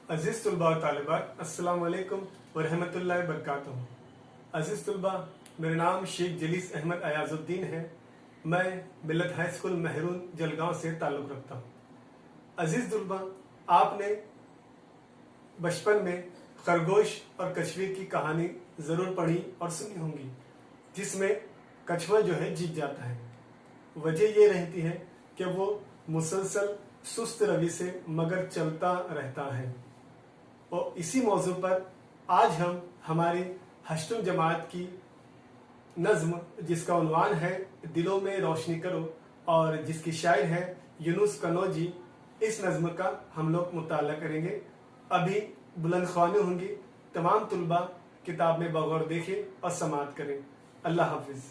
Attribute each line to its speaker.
Speaker 1: अजीज तलबा और तालिबात, अस्सलाम वालेकुम व रहमतुल्लाहि व बरकातुहू। अजीज तलबा, मेरा नाम शेख जलीस अहमद अयाजुद्दीन है। मैं मिलत हाई स्कूल महरून जलगांव से ताल्लुक़ रखता हूँ। अजीज तलबा, आपने बचपन में खरगोश और कछुए की कहानी ज़रूर पढ़ी और सुनी होंगी, जिसमें कछुआ जो है जीत जाता है। वजह ये रहती है कि वो मुसलसल सुस्त रवि से मगर चलता रहता है। और इसी मौजू पर आज हम हमारी हश्तुल जमात की नज़्म, जिसका उन्वान है दिलों में रोशनी करो और जिसकी शायर है यूनुस कनौजी, इस नज़्म का हम लोग मुताला करेंगे। अभी बुलंद ख्वानी होंगी। तमाम तुलबा किताब में बगौर देखें और समात करें। अल्लाह हाफिज़।